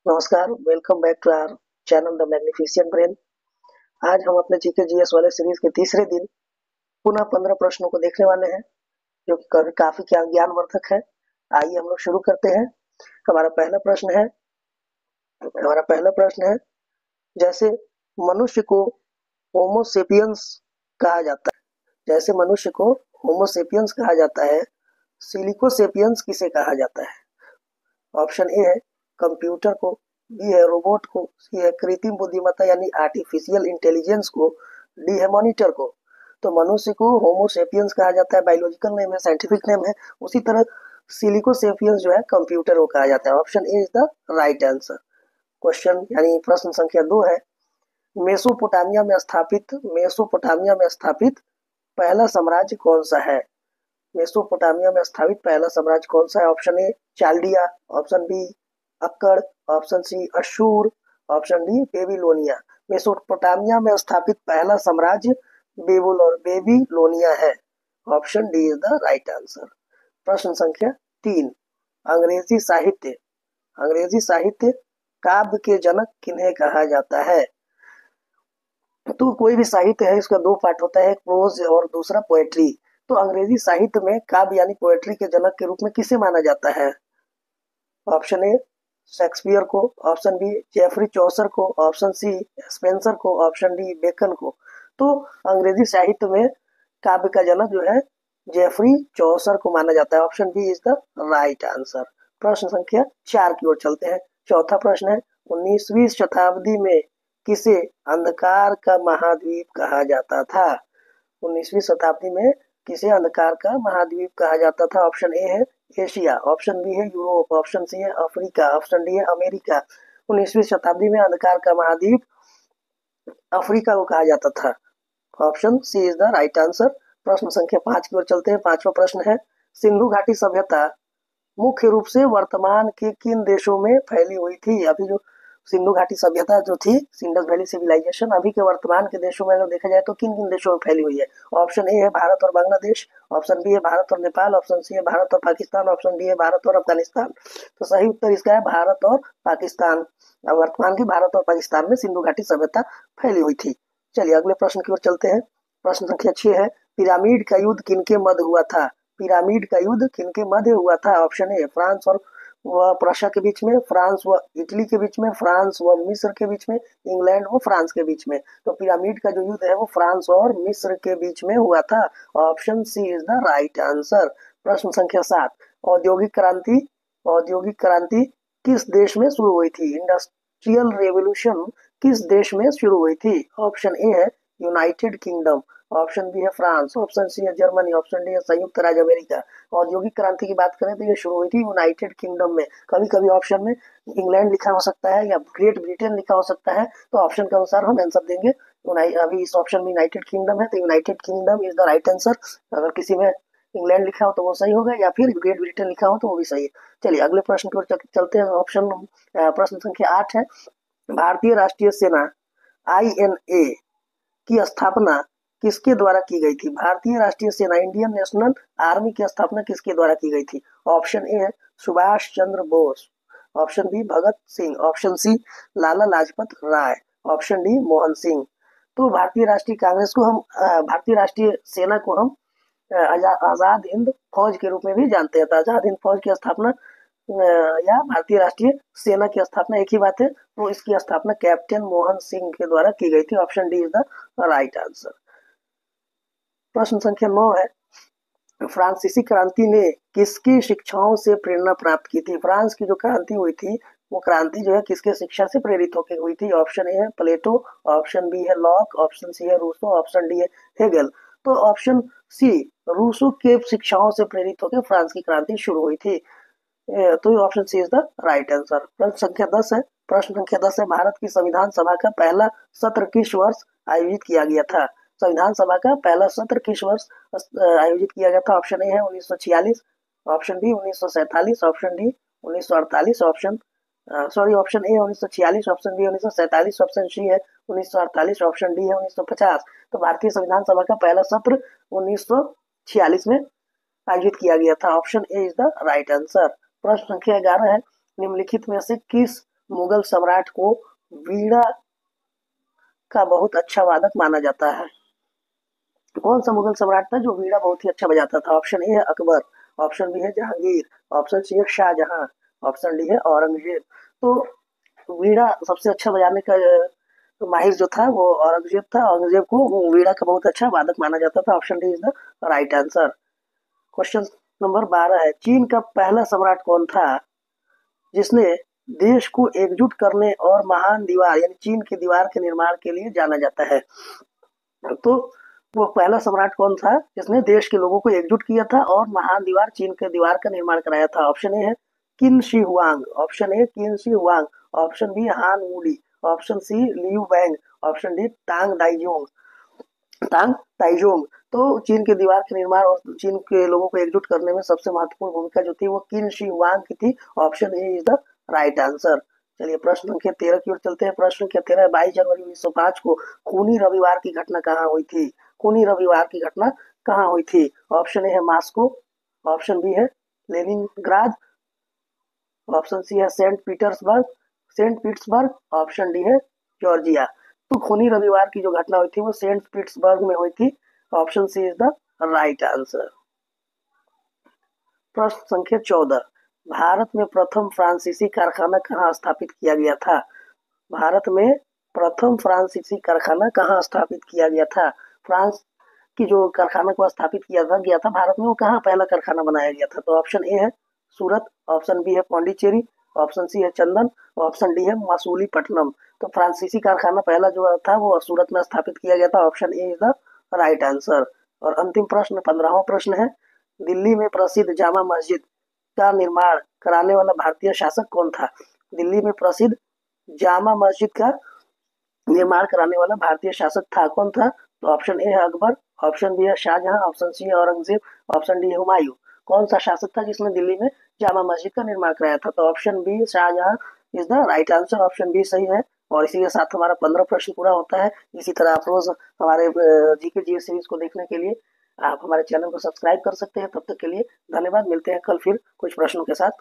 नमस्कार, welcome back to our channel the magnificent brain. आज हम अपने जीके जीएस वाले सीरीज के तीसरे दिन पुनः 15 प्रश्नों को देखने वाले हैं, जो कि काफी क्या ज्ञानवर्धक है। आइए हम लोग शुरू करते हैं। हमारा पहला प्रश्न है हमारा पहला प्रश्न है, जैसे मनुष्य को होमोसेपियंस कहा जाता है। जैसे मनुष्य को होमोसेपियंस कहा जाता है, सिलिकोसेपियंस किसे कहा जाता है? ऑप्शन ए है कंप्यूटर को, बी है रोबोट को, सी है कृत्रिम बुद्धिमत्ता यानी आर्टिफिशियल इंटेलिजेंस को, डी है मॉनिटर को। तो मनुष्य को होमोसेपियंस कहा जाता है, बायोलॉजिकल नेम है, साइंटिफिक नेम है। उसी तरह सिलिकोसेपियंस जो है कंप्यूटर को कहा जाता है। Option A is the right answer. Question यानी प्रश्न संख्या 2 है, मेसोपोटामिया में स्थापित पहला साम्राज्य कौन सा है? मेसोपोटामिया में स्थापित पहला साम्राज्य कौन सा है? Option A Chaldea, option B Akkad, option C Ashur, option D Babylonia. Mesopotamia में स्थापित पहला साम्राज्य बेबीलोनिया है। Option D is the right answer. प्रश्न संख्या 3, अंग्रेजी साहित्य अंग्रेजी साहित्य काव्य के जनक किन्हें कहा जाता है? तो कोई भी साहित्य है, इसका दो पार्ट होता है, एक प्रोज और दूसरा पोएट्री। तो अंग्रेजी साहित्य में काव्य यानी पोएट्री के जनक के रूप में किसे माना जाता है? ऑप्शन ए शेक्सपियर को, ऑप्शन बी जेफरी चौसर को, ऑप्शन सी स्पेंसर को, ऑप्शन डी बेकन को। तो अंग्रेजी साहित्य में काव्य का जनक जो है जेफरी चौसर को माना जाता है। Option B is the right answer. प्रश्न संख्या 4 की ओर चलते हैं। चौथा प्रश्न है, 19वीं शताब्दी में किसे अंधकार का महाद्वीप कहा जाता था? 19वीं शताब्दी में किसे अंधकार का महाद्वीप कहा जाता था? ऑप्शन ए है एशिया, ऑप्शन बी है यूरोप, ऑप्शन सी है अफ्रीका, ऑप्शन डी है अमेरिका। 19वीं शताब्दी में अंधकार का महाद्वीप अफ्रीका को कहा जाता था। Option C is the right answer. प्रश्न संख्या 5 की ओर चलते हैं। पांचवा प्रश्न है, सिंधु घाटी सभ्यता मुख्य रूप से वर्तमान के किन देशों में फैली हुई थी? अभी जो सिंधु घाटी सभ्यता जो थी, सिंडस वैली सिविलाइजेशन, अभी के वर्तमान के देशों में अगर देखा जाए तो किन किन देशों में फैली हुई है? ऑप्शन ए है भारत और बांग्लादेश, ऑप्शन बी है भारत और नेपाल, ऑप्शन सी है भारत और पाकिस्तान, ऑप्शन डी है भारत और अफगानिस्तान। तो सही उत्तर इसका है भारत और पाकिस्तान। वर्तमान के भारत और पाकिस्तान में सिंधु घाटी सभ्यता फैली हुई थी। चलिए अगले प्रश्न की ओर चलते हैं। प्रश्न संख्या 6 है, पिरामिड का युद्ध किनके मध्य हुआ था? पिरामिड का युद्ध किनके मध्य हुआ था? ऑप्शन ए फ्रांस और प्रशा के बीच में, फ्रांस व इटली के बीच में, फ्रांस व मिस्र के बीच में, इंग्लैंड व फ्रांस के बीच में। तो पिरामिड का जो युद्ध है वो फ्रांस और मिस्र के बीच में हुआ था। Option C is the right answer. प्रश्न संख्या 7, औद्योगिक क्रांति किस देश में शुरू हुई थी? इंडस्ट्रियल रेवोल्यूशन किस देश में शुरू हुई थी? ऑप्शन ए है यूनाइटेड किंगडम, ऑप्शन बी है फ्रांस, ऑप्शन सी है जर्मनी, ऑप्शन डी है संयुक्त राज्य अमेरिका। औद्योगिक क्रांति की बात करें तो ये शुरू हुई थी यूनाइटेड किंगडम में। कभी कभी ऑप्शन में इंग्लैंड लिखा हो सकता है या ग्रेट ब्रिटेन लिखा हो सकता है, तो ऑप्शन के अनुसार हम आंसर देंगे। अभी इस ऑप्शन में यूनाइटेड किंगडम है, तो United kingdom is the right answer. अगर किसी में इंग्लैंड लिखा हो तो वो सही होगा, या फिर ग्रेट ब्रिटेन लिखा हो तो वो भी सही है। चलिए अगले प्रश्न की ओर चलते हैं। प्रश्न संख्या 8 है, भारतीय राष्ट्रीय सेना INA की स्थापना किसके द्वारा की गई थी? भारतीय राष्ट्रीय सेना इंडियन नेशनल आर्मी की स्थापना किसके द्वारा की गई थी? ऑप्शन ए है Subhash Chandra Bose, option B Bhagat Singh, option C Lala Lajpat Rai, option D Mohan Singh. तो भारतीय राष्ट्रीय सेना को हम आजाद हिंद फौज के रूप में भी जानते हैं। तो आजाद हिंद फौज की स्थापना या भारतीय राष्ट्रीय सेना की स्थापना एक ही बात है। तो इसकी स्थापना कैप्टन मोहन सिंह के द्वारा की गई थी। Option D is the right answer. प्रश्न संख्या 9 है, फ्रांसीसी क्रांति ने किसकी शिक्षाओं से प्रेरणा प्राप्त की थी? फ्रांस की जो क्रांति हुई थी वो क्रांति जो है किसके शिक्षा से प्रेरित होकर हुई थी? ऑप्शन ए है प्लेटो, ऑप्शन बी है लॉक, ऑप्शन सी है रूसो, ऑप्शन डी है हेगल। तो ऑप्शन सी रूसो के शिक्षाओं से प्रेरित होकर फ्रांस की क्रांति शुरू हुई थी। तो option C is the right answer. प्रश्न संख्या 10 है, भारत की संविधान सभा का पहला सत्र किस वर्ष आयोजित किया गया था? संविधान सभा का पहला सत्र किस वर्ष आयोजित किया गया था? ऑप्शन ए है 1946, option B 1947, option D 1948, option A 1946, option B 1947, option C है 1948, ऑप्शन डी है 1950। तो भारतीय संविधान सभा का पहला सत्र 1946 में आयोजित किया गया था। Option A is the right answer. प्रश्न संख्या 11 है, निम्नलिखित में से किस मुगल सम्राट को वीणा का बहुत अच्छा वादक माना जाता है? कौन सा मुगल सम्राट था जो वीणा बहुत ही अच्छा बजाता था? ऑप्शन ए है अकबर, ऑप्शन बी है जहांगीर, ऑप्शन सी है शाहजहां, ऑप्शन डी है औरंगजेब। तो वीणा सबसे अच्छा बजाने का माहिर जो था वो औरंगजेब था। औरंगजेब को वीणा का बहुत अच्छा वादक माना जाता था। Option D is the right answer. Question number 12 है, चीन का पहला सम्राट कौन था जिसने देश को एकजुट करने और महान दीवार यानी चीन की दीवार के निर्माण के लिए जाना जाता है? तो वो पहला सम्राट कौन था जिसने देश के लोगों को एकजुट किया था और महान दीवार चीन के दीवार का निर्माण कराया था? ऑप्शन ए है किन शी हुआंग, ऑप्शन ए किन शी हुआंग, ऑप्शन बी हान वूडी, ऑप्शन सी लियू वैंग, ऑप्शन डी तांग ताइजोंग। तो चीन की दीवार के निर्माण और चीन के लोगों को एकजुट करने में सबसे महत्वपूर्ण भूमिका जो थी वो किन शी हुआंग की थी। Option A is the right answer. चलिए प्रश्न संख्या 13 की ओर चलते हैं। प्रश्न संख्या 13, 22 जनवरी 1905 को खूनी रविवार की घटना कहाँ हुई थी? खूनी रविवार की घटना कहाँ हुई थी? ऑप्शन ए है मॉस्को, ऑप्शन बी है लेनिनग्राद, ऑप्शन सी है सेंट पीटर्सबर्ग, ऑप्शन डी है जॉर्जिया। तो खूनी रविवार की जो घटना हुई थी वो सेंट पीटर्सबर्ग में हुई थी। Option C is the right answer. प्रश्न संख्या 14, भारत में प्रथम फ्रांसीसी कारखाना कहाँ स्थापित किया गया था? भारत में प्रथम फ्रांसीसी कारखाना कहाँ स्थापित किया गया था? फ्रांस की जो कारखाना को स्थापित किया था भारत में, वो कहाँ पहला कारखाना बनाया गया था? तो ऑप्शन ए है सूरत, ऑप्शन बी है पौंडीचेरी, ऑप्शन सी है चंदन, ऑप्शन डी है मसूलीपट्टनम। तो फ्रांसीसी कारखाना पहला जो था वो सूरत में स्थापित किया गया था। Option A is the right answer. और अंतिम प्रश्न 15वां प्रश्न है, दिल्ली में प्रसिद्ध जामा मस्जिद का निर्माण कराने वाला भारतीय शासक कौन था? दिल्ली में प्रसिद्ध जामा मस्जिद का निर्माण कराने वाला भारतीय शासक था कौन था? तो ऑप्शन ए है अकबर, ऑप्शन बी है शाहजहां, ऑप्शन सी है औरंगजेब, ऑप्शन डी है हुमायूं। कौन सा शासक था जिसने दिल्ली में जामा मस्जिद का निर्माण कराया था? तो option B Shahjahan is the right answer. Option B सही है। और इसी के साथ हमारा 15 प्रश्न पूरा होता है। इसी तरह आप रोज हमारे जीके जीएस सीरीज को देखने के लिए आप हमारे चैनल को सब्सक्राइब कर सकते हैं। तब तक के लिए धन्यवाद। मिलते हैं कल फिर कुछ प्रश्नों के साथ।